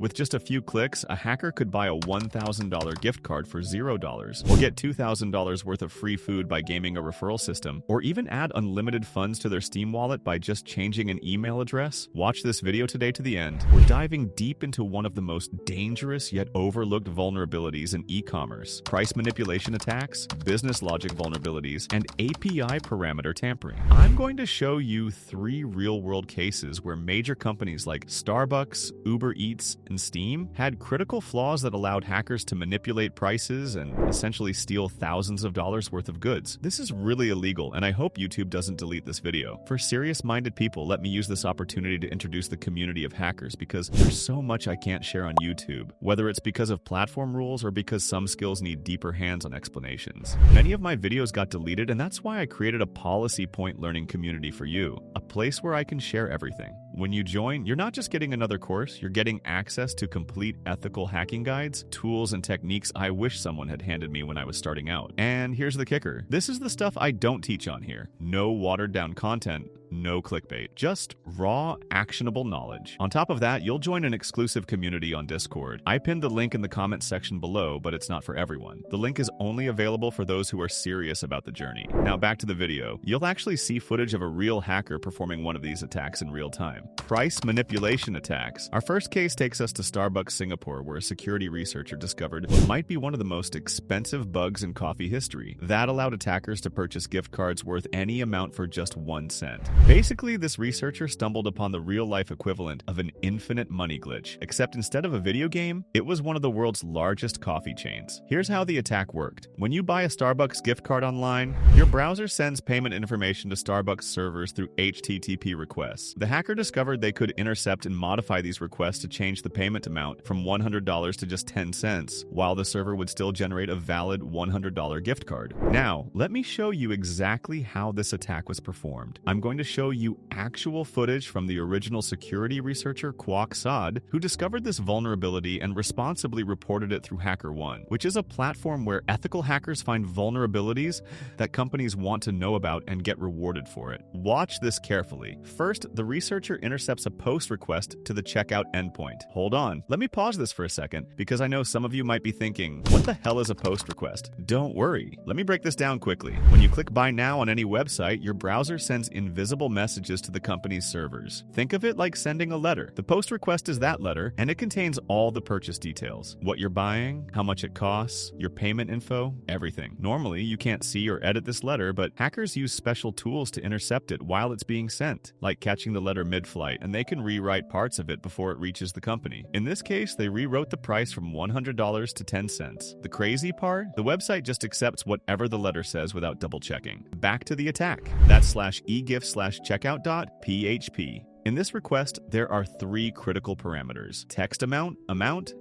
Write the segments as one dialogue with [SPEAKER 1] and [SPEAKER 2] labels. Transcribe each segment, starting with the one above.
[SPEAKER 1] With just a few clicks, a hacker could buy a $1,000 gift card for $0, or get $2,000 worth of free food by gaming a referral system, or even add unlimited funds to their Steam wallet by just changing an email address. Watch this video today to the end. We're diving deep into one of the most dangerous yet overlooked vulnerabilities in e-commerce: price manipulation attacks, business logic vulnerabilities, and API parameter tampering. I'm going to show you 3 real-world cases where major companies like Starbucks, Uber Eats, and Steam had critical flaws that allowed hackers to manipulate prices and essentially steal thousands of dollars worth of goods. This is really illegal, and I hope YouTube doesn't delete this video. For serious-minded people, let me use this opportunity to introduce the community of hackers, because there's so much I can't share on YouTube, whether it's because of platform rules or because some skills need deeper hands-on explanations. Many of my videos got deleted, and that's why I created a Policy Point learning community for you, a place where I can share everything. When you join, you're not just getting another course, you're getting access to complete ethical hacking guides, tools, and techniques I wish someone had handed me when I was starting out. And here's the kicker: this is the stuff I don't teach on here. No watered-down content, no clickbait, just raw, actionable knowledge. On top of that, you'll join an exclusive community on Discord. I pinned the link in the comments section below, but it's not for everyone. The link is only available for those who are serious about the journey. Now back to the video. You'll actually see footage of a real hacker performing one of these attacks in real time. Price manipulation attacks. Our first case takes us to Starbucks Singapore, where a security researcher discovered what might be one of the most expensive bugs in coffee history. That allowed attackers to purchase gift cards worth any amount for just 1 cent. Basically, this researcher stumbled upon the real-life equivalent of an infinite money glitch, except instead of a video game, it was one of the world's largest coffee chains. Here's how the attack worked. When you buy a Starbucks gift card online, your browser sends payment information to Starbucks servers through HTTP requests. The hacker discovered they could intercept and modify these requests to change the payment amount from $100 to just 10 cents, while the server would still generate a valid $100 gift card. Now, let me show you exactly how this attack was performed. I'm going to show you actual footage from the original security researcher Kwok Saad, who discovered this vulnerability and responsibly reported it through HackerOne, which is a platform where ethical hackers find vulnerabilities that companies want to know about and get rewarded for it. Watch this carefully. First, the researcher intercepts a post request to the checkout endpoint. Hold on, let me pause this for a second, because I know some of you might be thinking, what the hell is a post request? Don't worry, let me break this down quickly. When you click buy now on any website, your browser sends invisible messages to the company's servers. Think of it like sending a letter. The post request is that letter, and it contains all the purchase details: what you're buying, how much it costs, your payment info, everything. Normally, you can't see or edit this letter, but hackers use special tools to intercept it while it's being sent, like catching the letter mid-flight, and they can rewrite parts of it before it reaches the company. In this case, they rewrote the price from $100 to 10 cents. The crazy part? The website just accepts whatever the letter says without double-checking. Back to the attack. That's /egift/checkout.php. In this request, there are 3 critical parameters: text amount,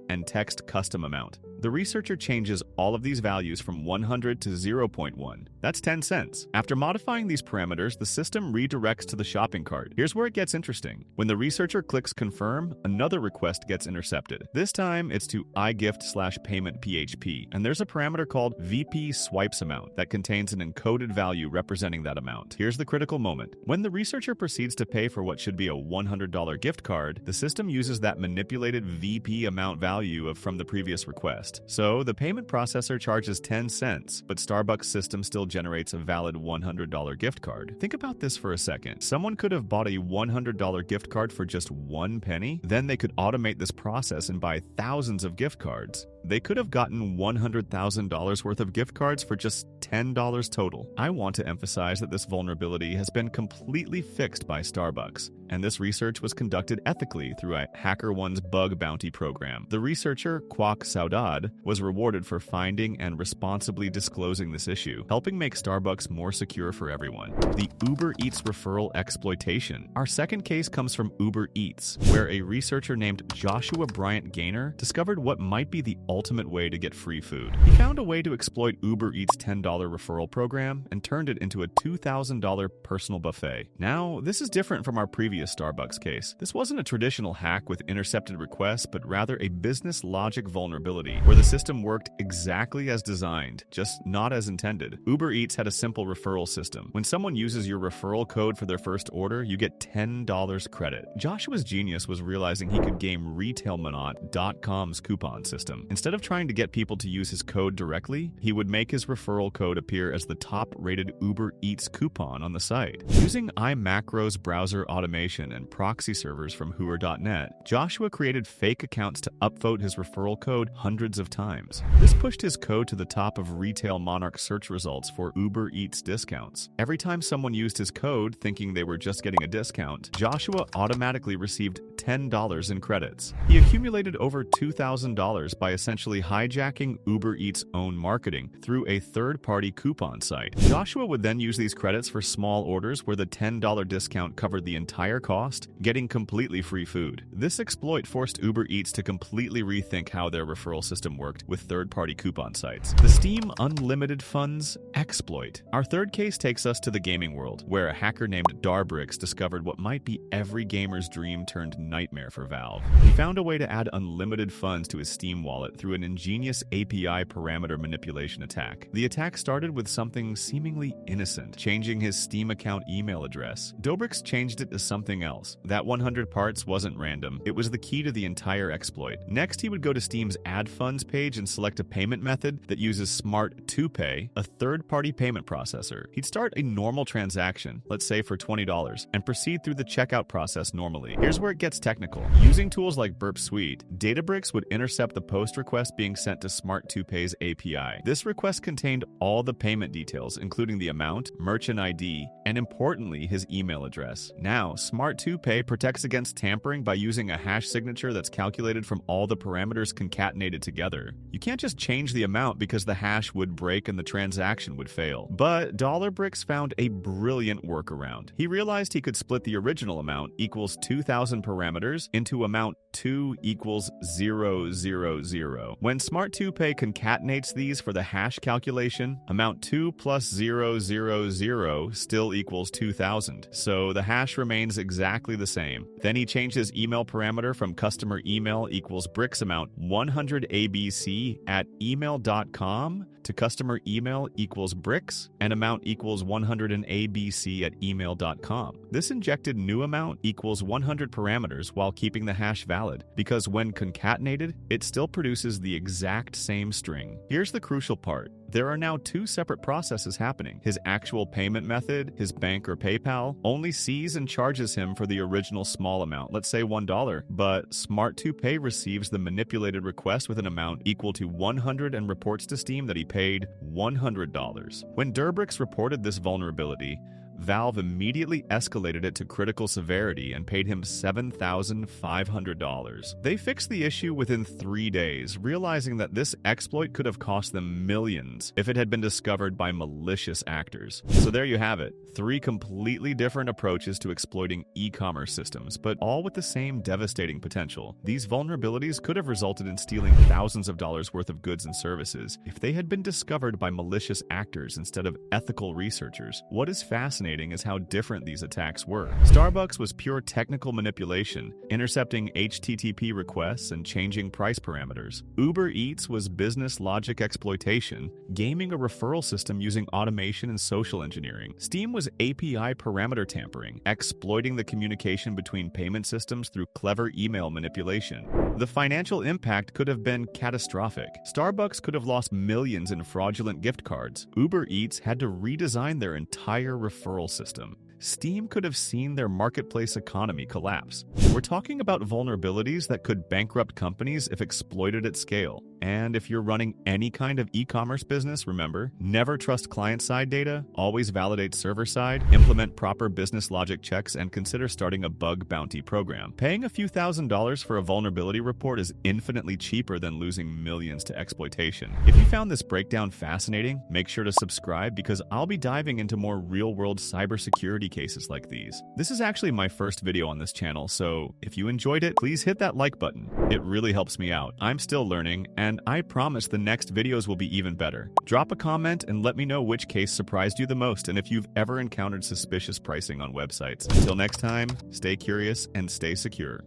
[SPEAKER 1] and text custom amount. The researcher changes all of these values from 100 to 0.1. That's 10 cents. After modifying these parameters, the system redirects to the shopping cart. Here's where it gets interesting. When the researcher clicks confirm, another request gets intercepted. This time, it's to igift/payment.php, and there's a parameter called VP swipes amount that contains an encoded value representing that amount. Here's the critical moment. When the researcher proceeds to pay for what should be a $100 gift card, the system uses that manipulated VP amount value from the previous request. So the payment processor charges 10 cents, but Starbucks' system still generates a valid $100 gift card. Think about this for a second. Someone could have bought a $100 gift card for just 1 penny. Then they could automate this process and buy thousands of gift cards. They could have gotten $100,000 worth of gift cards for just $10 total. I want to emphasize that this vulnerability has been completely fixed by Starbucks, and this research was conducted ethically through a HackerOne's bug bounty program. The researcher, Kwok Saad, was rewarded for finding and responsibly disclosing this issue, helping make Starbucks more secure for everyone. The Uber Eats referral exploitation. Our second case comes from Uber Eats, where a researcher named Joshua Bryant Gaynor discovered what might be the ultimate way to get free food. He found a way to exploit Uber Eats' $10 referral program and turned it into a $2,000 personal buffet. Now, this is different from our previous Starbucks case. This wasn't a traditional hack with intercepted requests, but rather a business logic vulnerability where the system worked exactly as designed, just not as intended. Uber Eats had a simple referral system. When someone uses your referral code for their first order, you get $10 credit. Joshua's genius was realizing he could game RetailMonot.com's coupon system. Instead of trying to get people to use his code directly, he would make his referral code appear as the top-rated Uber Eats coupon on the site. Using iMacro's browser automation and proxy servers from Hoover.net, Joshua created fake accounts to upvote his referral code hundreds of times. This pushed his code to the top of Retail Monarch search results for Uber Eats discounts. Every time someone used his code thinking they were just getting a discount, Joshua automatically received $10 in credits. He accumulated over $2,000 by essentially hijacking Uber Eats' own marketing through a third-party coupon site. Joshua would then use these credits for small orders where the $10 discount covered the entire cost, getting completely free food. This exploit forced Uber Eats to completely rethink how their referral system worked with third-party coupon sites. The Steam Unlimited Funds exploit. Our third case takes us to the gaming world, where a hacker named Darbrix discovered what might be every gamer's dream turned nightmare for Valve. He found a way to add unlimited funds to his Steam wallet through an ingenious API parameter manipulation attack. The attack started with something seemingly innocent, changing his Steam account email address. Darbrix changed it to something else. That 100 parts wasn't random. It was the key to the entire exploit. Next, he would go to Steam's Add Funds page and select a payment method that uses Smart 2 Pay, a third-party payment processor. He'd start a normal transaction, let's say for $20, and proceed through the checkout process normally. Here's where it gets technical. Using tools like Burp Suite, Databricks would intercept the post request being sent to Smart 2 Pay's API. This request contained all the payment details, including the amount, merchant ID, and importantly, his email address. Now, Smart 2 Pay protects against tampering by using a hash signature that's calculated from all the parameters concatenated together. You can't just change the amount because the hash would break and the transaction would fail. But Darbrix found a brilliant workaround. He realized he could split the original amount equals 2,000 parameters into amount 2 equals 000. When Smart 2 Pay concatenates these for the hash calculation, amount 2 plus 000 still equals 2,000. So the hash remains exactly the same. Then he changed his email parameter from customer email equals bricks amount 100 ABC at email.com to customer email equals bricks and amount equals 100 ABC at email.com. This injected new amount equals 100 parameters while keeping the hash valid, because when concatenated, it still produces the exact same string. Here's the crucial part. There are now two separate processes happening. His actual payment method, his bank or PayPal, only sees and charges him for the original small amount, let's say $1, but Smart 2 Pay receives the manipulated request with an amount equal to 100 and reports to Steam that he paid $100. When Darbrix reported this vulnerability, Valve immediately escalated it to critical severity and paid him $7,500. They fixed the issue within 3 days, realizing that this exploit could have cost them millions if it had been discovered by malicious actors. So there you have it, 3 completely different approaches to exploiting e-commerce systems, but all with the same devastating potential. These vulnerabilities could have resulted in stealing thousands of dollars worth of goods and services if they had been discovered by malicious actors instead of ethical researchers. What is fascinating is how different these attacks were. Starbucks was pure technical manipulation, intercepting HTTP requests and changing price parameters. Uber Eats was business logic exploitation, gaming a referral system using automation and social engineering. Steam was API parameter tampering, exploiting the communication between payment systems through clever email manipulation. The financial impact could have been catastrophic. Starbucks could have lost millions in fraudulent gift cards. Uber Eats had to redesign their entire referral system. Steam could have seen their marketplace economy collapse. We're talking about vulnerabilities that could bankrupt companies if exploited at scale. And if you're running any kind of e-commerce business, remember, never trust client-side data, always validate server-side, implement proper business logic checks, and consider starting a bug bounty program. Paying a few $1,000s for a vulnerability report is infinitely cheaper than losing millions to exploitation. If you found this breakdown fascinating, make sure to subscribe because I'll be diving into more real-world cybersecurity cases like these. This is actually my first video on this channel, so if you enjoyed it, please hit that like button. It really helps me out. I'm still learning, and and I promise the next videos will be even better. Drop a comment and let me know which case surprised you the most and if you've ever encountered suspicious pricing on websites. Until next time, stay curious and stay secure.